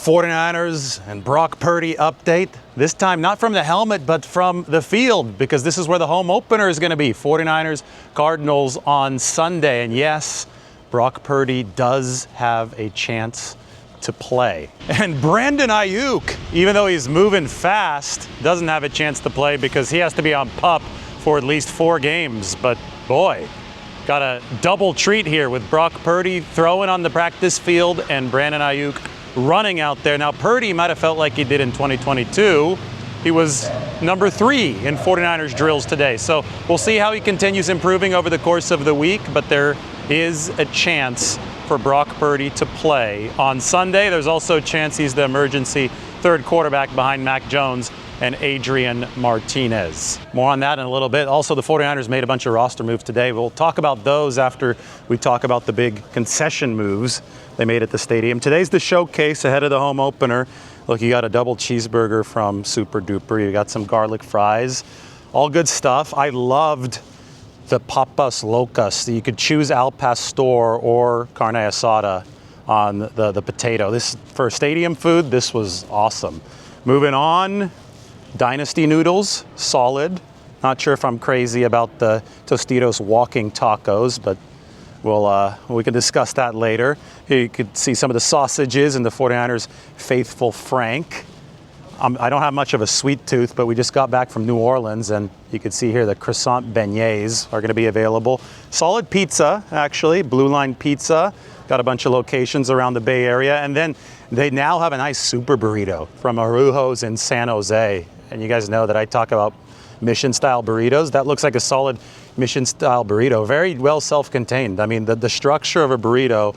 49ers and Brock Purdy update. This time not from the helmet, but from the field, because this is where the home opener is going to be. 49ers Cardinals on Sunday. And yes, Brock Purdy does have a chance to play. And Brandon Aiyuk, even though he's moving fast, doesn't have a chance to play because he has to be on PUP for at least 4 games. But boy, got a double treat here with Brock Purdy throwing on the practice field and Brandon Aiyuk running out there. Now, Purdy might have felt like he did in 2022. He was number 3 in 49ers drills today. So we'll see how he continues improving over the course of the week, but there is a chance for Brock Purdy to play on Sunday. There's also a chance he's the emergency third quarterback behind Mac Jones and Adrian Martinez. More on that in a little bit. Also, the 49ers made a bunch of roster moves today. We'll talk about those after we talk about the big concession moves they made at the stadium. Today's the showcase ahead of the home opener. Look, you got a double cheeseburger from Super Duper. You got some garlic fries. All good stuff. I loved the papas locas. You could choose al pastor or carne asada on the potato. This, for stadium food, this was awesome. Moving on, Dynasty noodles, solid. Not sure if I'm crazy about the Tostitos walking tacos, but we can discuss that later. Here you could see some of the sausages and the 49ers Faithful Frank. I don't have much of a sweet tooth, but we just got back from New Orleans, and you can see here the croissant beignets are going to be available. Solid pizza, actually, Blue Line Pizza. Got a bunch of locations around the Bay Area. And then they now have a nice super burrito from Arujos in San Jose. And you guys know that I talk about mission-style burritos. That looks like a solid mission-style burrito. Very well self-contained. I mean, the structure of a burrito,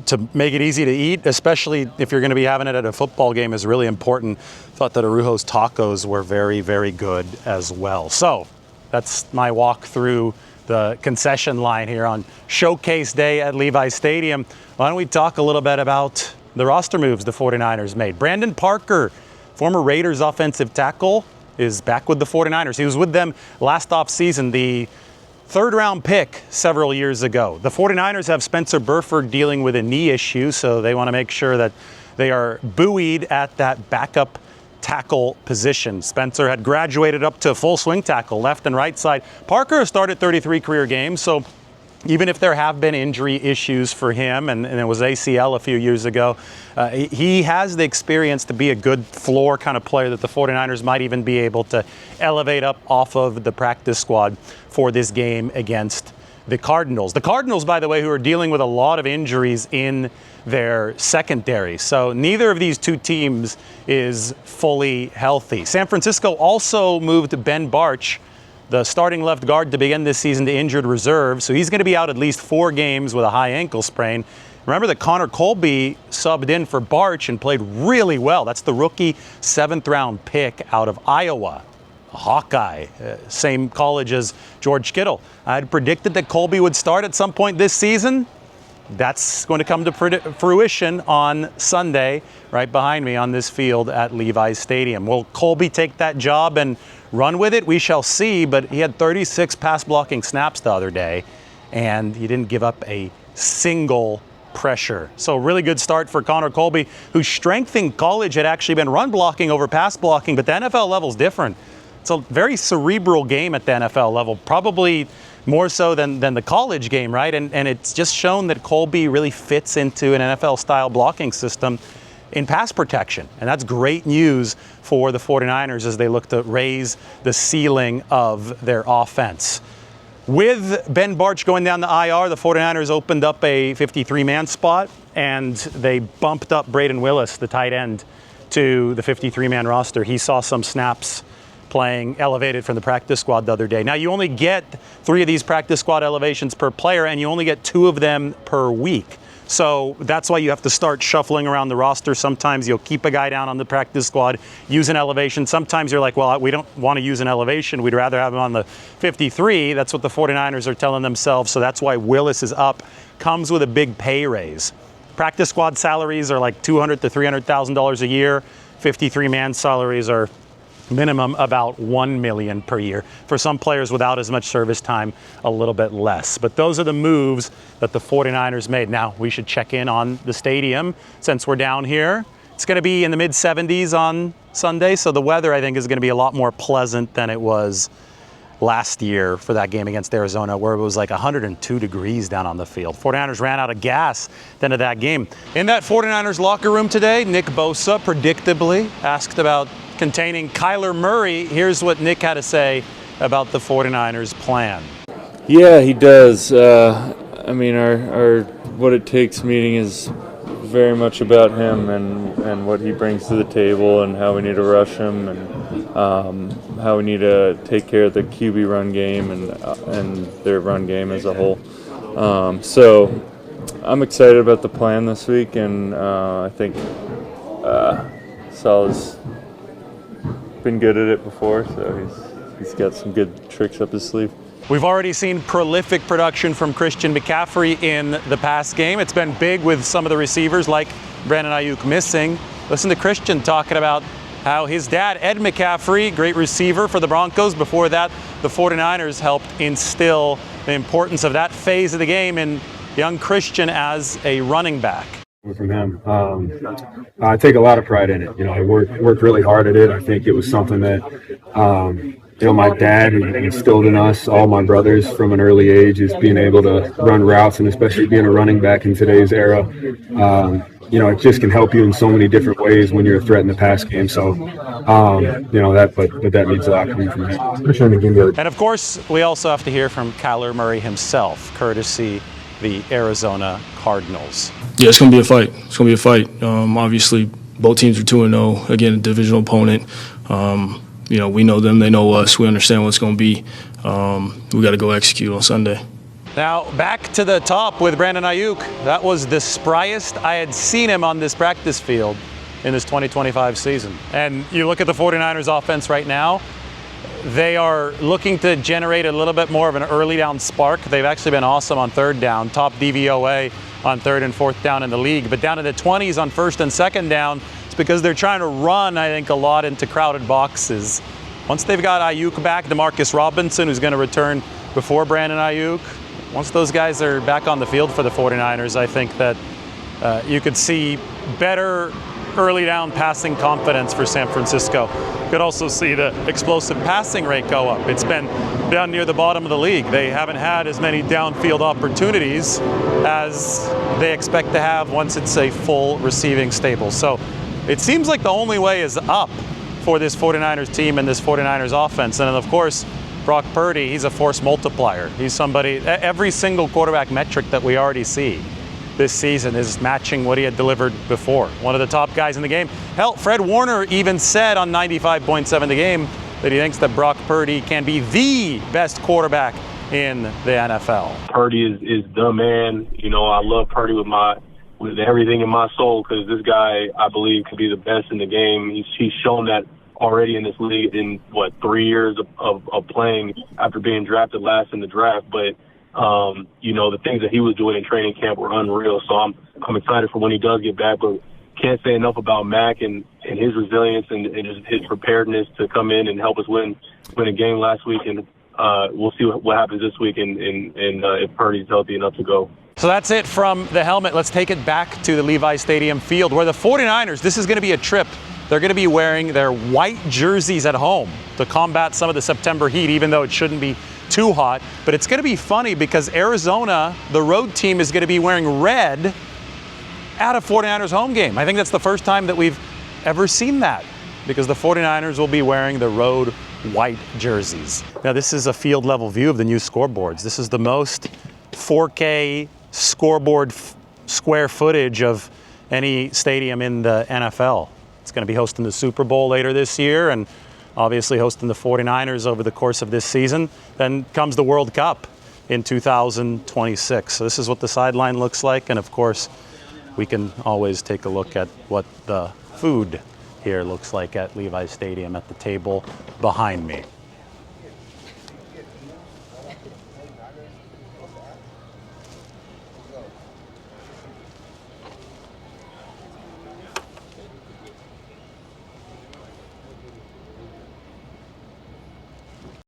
to make it easy to eat, especially if you're going to be having it at a football game, is really important. Thought that Arujos tacos were very, very good as well. So that's my walk through the concession line here on Showcase Day at Levi Stadium. Why don't we talk a little bit about the roster moves the 49ers made. Brandon Parker, former Raiders offensive tackle, is back with the 49ers. He was with them last offseason, the third-round pick several years ago. The 49ers have Spencer Burford dealing with a knee issue, so they want to make sure that they are buoyed at that backup tackle position. Spencer had graduated up to full swing tackle, left and right side. Parker started 33 career games, so even if there have been injury issues for him, and it was ACL a few years ago, he has the experience to be a good floor kind of player that the 49ers might even be able to elevate up off of the practice squad for this game against the Cardinals. The Cardinals, by the way, who are dealing with a lot of injuries in their secondary. So neither of these two teams is fully healthy. San Francisco also moved Ben Bartch, the starting left guard, to begin this season to injured reserve. So he's going to be out at least 4 games with a high ankle sprain. Remember that Connor Colby subbed in for Bartch and played really well. That's the rookie 7th-round pick out of Iowa. A Hawkeye, same college as George Kittle. I had predicted that Colby would start at some point this season. That's going to come to fruition on Sunday, right behind me on this field at Levi Stadium. Will Colby take that job and run with it? We shall see, but he had 36 pass blocking snaps the other day, and he didn't give up a single pressure. So really good start for Connor Colby, whose strength in college had actually been run blocking over pass blocking, but the NFL level is different. It's a very cerebral game at the NFL level, probably more so than the college game, right? And it's just shown that Colby really fits into an NFL-style blocking system in pass protection. And that's great news for the 49ers as they look to raise the ceiling of their offense. With Ben Bartch going down the IR, the 49ers opened up a 53-man spot, and they bumped up Braden Willis, the tight end, to the 53-man roster. He saw some snaps playing elevated from the practice squad the other day. Now, you only get 3 of these practice squad elevations per player, and you only get 2 of them per week. So that's why you have to start shuffling around the roster. Sometimes you'll keep a guy down on the practice squad, use an elevation. Sometimes you're like, well, we don't want to use an elevation. We'd rather have him on the 53. That's what the 49ers are telling themselves. So that's why Willis is up. Comes with a big pay raise. Practice squad salaries are like $200,000 to $300,000 a year. 53-man salaries are minimum about $1 million per year. For some players without as much service time, a little bit less. But those are the moves that the 49ers made. Now, we should check in on the stadium since we're down here. It's going to be in the mid-70s on Sunday, so the weather, I think, is going to be a lot more pleasant than it was last year for that game against Arizona, where it was like 102 degrees down on the field. 49ers ran out of gas at the end of that game. In that 49ers locker room today, Nick Bosa predictably asked about containing Kyler Murray. Here's what Nick had to say about the 49ers plan. Yeah, he does. I mean, our what it takes meeting is very much about him and what he brings to the table and how we need to rush him and how we need to take care of the QB run game and their run game as a whole. So I'm excited about the plan this week, and I think Sal's been good at it before, so he's got some good tricks up his sleeve. We've already seen prolific production from Christian McCaffrey in the past game. It's been big with some of the receivers like Brandon Aiyuk missing. Listen to Christian talking about how his dad, Ed McCaffrey, great receiver for the Broncos. Before that, the 49ers helped instill the importance of that phase of the game in young Christian as a running back. From him, I take a lot of pride in it. You know, I worked really hard at it. I think it was something that my dad instilled in us, all my brothers from an early age, is being able to run routes, and especially being a running back in today's era. It just can help you in so many different ways when you're a threat in the pass game. So, that means a lot coming from me. And of course, we also have to hear from Kyler Murray himself, courtesy the Arizona Cardinals. Yeah, it's going to be a fight. It's going to be a fight. Obviously, both teams are 2-0. Again, a divisional opponent. We know them, they know us. We understand what it's going to be. We got to go execute on Sunday. Now, back to the top with Brandon Aiyuk. That was the spryest I had seen him on this practice field in this 2025 season. And you look at the 49ers offense right now, they are looking to generate a little bit more of an early down spark. They've actually been awesome on third down, top DVOA on third and fourth down in the league. But down in the 20s on first and second down, because they're trying to run, I think, a lot into crowded boxes. Once they've got Aiyuk back, Demarcus Robinson, who's going to return before Brandon Aiyuk, once those guys are back on the field for the 49ers, I think that you could see better early down passing confidence for San Francisco. Could also see the explosive passing rate go up. It's been down near the bottom of the league. They haven't had as many downfield opportunities as they expect to have once it's a full receiving stable. So it seems like the only way is up for this 49ers team and this 49ers offense. And then, of course, Brock Purdy, he's a force multiplier. He's somebody, every single quarterback metric that we already see this season is matching what he had delivered before. One of the top guys in the game. Hell, Fred Warner even said on 95.7 The Game that he thinks that Brock Purdy can be the best quarterback in the NFL. Purdy is the man. I love Purdy with everything in my soul, because this guy, I believe, could be the best in the game. He's shown that already in this league in 3 years of playing after being drafted last in the draft. But the things that he was doing in training camp were unreal. So I'm excited for when he does get back. But can't say enough about Mac and his resilience and his preparedness to come in and help us win a game last week. And we'll see what happens this week and if Purdy's healthy enough to go. So that's it from the helmet. Let's take it back to the Levi Stadium field, where the 49ers, this is going to be a trip. They're going to be wearing their white jerseys at home to combat some of the September heat, even though it shouldn't be too hot. But it's going to be funny because Arizona, the road team, is going to be wearing red at a 49ers home game. I think that's the first time that we've ever seen that, because the 49ers will be wearing the road white jerseys. Now, this is a field level view of the new scoreboards. This is the most 4K scoreboard square footage of any stadium in the NFL. It's going to be hosting the Super Bowl later this year and obviously hosting the 49ers over the course of this season. Then comes the World Cup in 2026. So this is what the sideline looks like. And of course, we can always take a look at what the food here looks like at Levi Stadium at the table behind me.